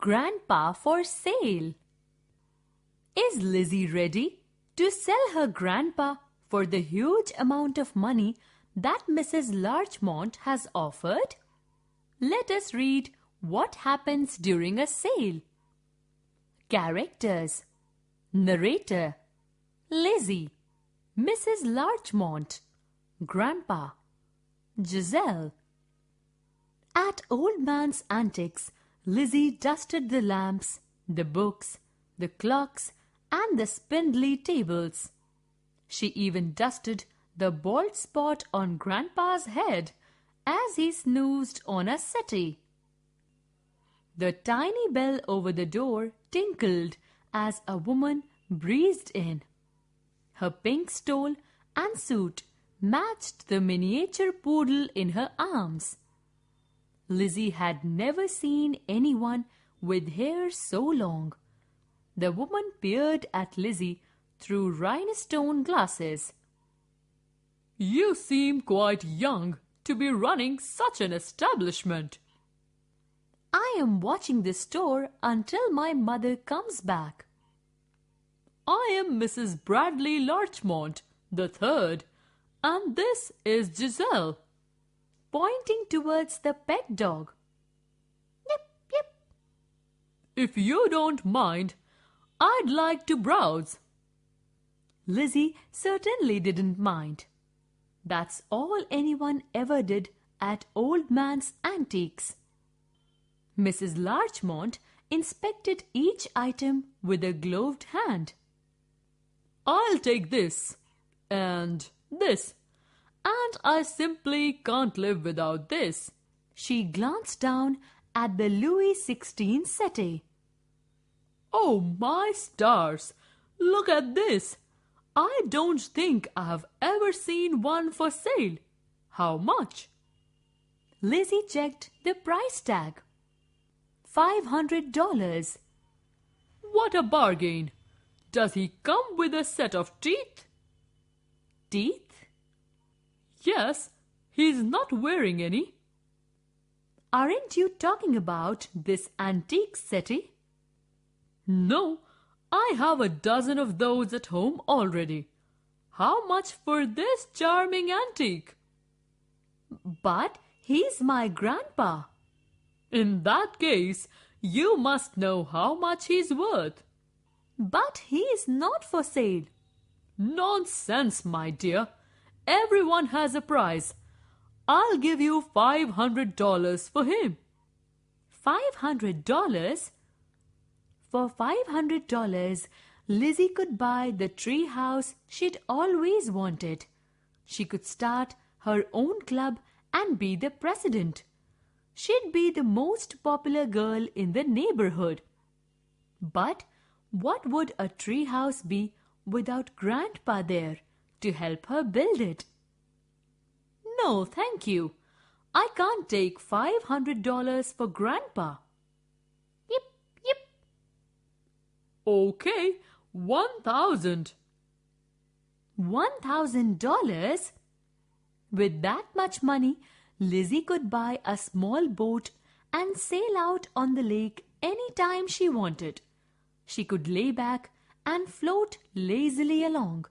Grandpa for sale. Is Lizzie ready to sell her grandpa for the huge amount of money that Mrs. Larchmont has offered? Let us read what happens during a sale. Characters: Narrator, Lizzie, Mrs. Larchmont, Grandpa, Giselle. At Old Man's Antiques, Lizzie dusted the lamps, the books, the clocks, and the spindly tables. She even dusted the bald spot on Grandpa's head as he snoozed on a settee. The tiny bell over the door tinkled as a woman breezed in. Her pink stole and suit matched the miniature poodle in her arms. Lizzie had never seen anyone with hair so long. The woman peered at Lizzie through rhinestone glasses. "You seem quite young to be running such an establishment." "I am watching the store until my mother comes back." "I am Mrs. Bradley Larchmont the third, and this is Giselle," pointing towards the pet dog. "Yip, yip." "If you don't mind, I'd like to browse." Lizzie certainly didn't mind. That's all anyone ever did at Old Man's Antiques. Mrs. Larchmont inspected each item with a gloved hand. "I'll take this, and I simply can't live without this." She glanced down at the Louis XVI settee. "Oh, my stars! Look at this! I don't think I've ever seen one for sale. How much?" Lizzie checked the price tag. $500. "What a bargain! Does he come with a set of teeth?" "Teeth?" "Yes, he's not wearing any." "Aren't you talking about this antique settee?" "No, I have a dozen of those at home already. How much for this charming antique?" "But he's my grandpa." "In that case, you must know how much he's worth." "But he's not for sale." "Nonsense, my dear. Everyone has a price. I'll give you $500 for him." $500? For $500, Lizzie could buy the tree house she'd always wanted. She could start her own club and be the president. She'd be the most popular girl in the neighborhood. But what would a tree house be without Grandpa there to help her build it? "No, thank you. I can't take $500 for Grandpa." "Yip, yip." "Okay, 1,000. $1,000? With that much money, Lizzie could buy a small boat and sail out on the lake any time she wanted. She could lay back and float lazily along,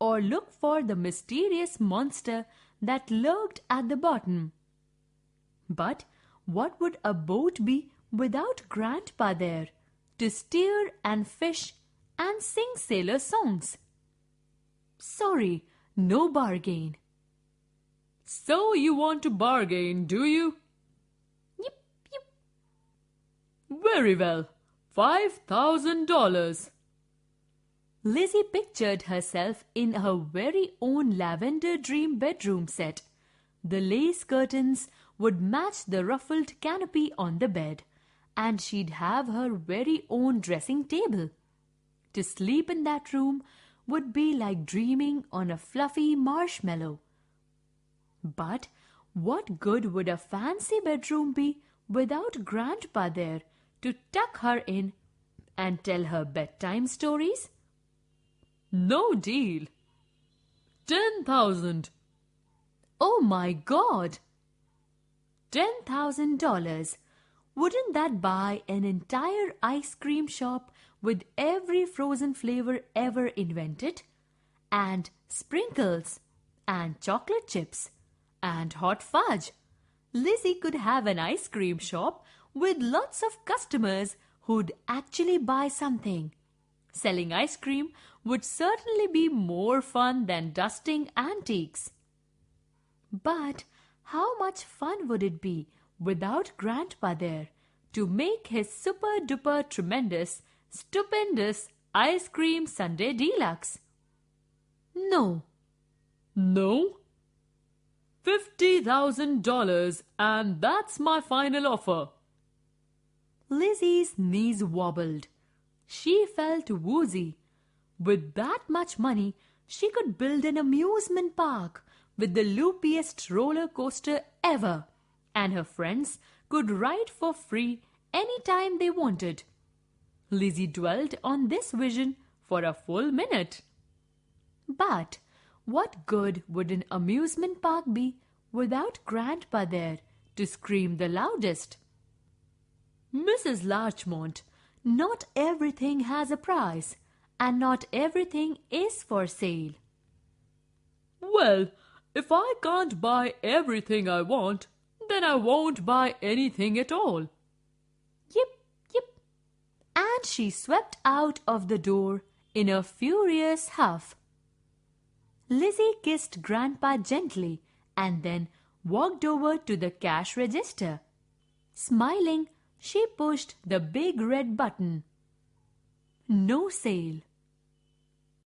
or look for the mysterious monster that lurked at the bottom. But what would a boat be without Grandpa there to steer and fish and sing sailor songs? Sorry, no bargain. "So you want to bargain, do you?" "Yip, yip." "Very well, $5,000. Lizzie pictured herself in her very own lavender dream bedroom set. The lace curtains would match the ruffled canopy on the bed, and she'd have her very own dressing table. To sleep in that room would be like dreaming on a fluffy marshmallow. But what good would a fancy bedroom be without Grandpa there to tuck her in and tell her bedtime stories? No deal. 10,000. Oh my God! $10,000. Wouldn't that buy an entire ice cream shop with every frozen flavor ever invented? And sprinkles, and chocolate chips, and hot fudge. Lizzie could have an ice cream shop with lots of customers who'd actually buy something. Selling ice cream would certainly be more fun than dusting antiques. But how much fun would it be without Grandpa there to make his super-duper tremendous, stupendous ice cream sundae deluxe? No. No? $50,000, and that's my final offer. Lizzie's knees wobbled. She felt woozy. With that much money, she could build an amusement park with the loopiest roller coaster ever, and her friends could ride for free anytime they wanted. Lizzie dwelled on this vision for a full minute. But what good would an amusement park be without Grandpa there to scream the loudest? Mrs. Larchmont, not everything has a price, and not everything is for sale. Well, if I can't buy everything I want, then I won't buy anything at all. Yip, yip. And she swept out of the door in a furious huff. Lizzie kissed Grandpa gently and then walked over to the cash register. Smiling, she pushed the big red button. No sale.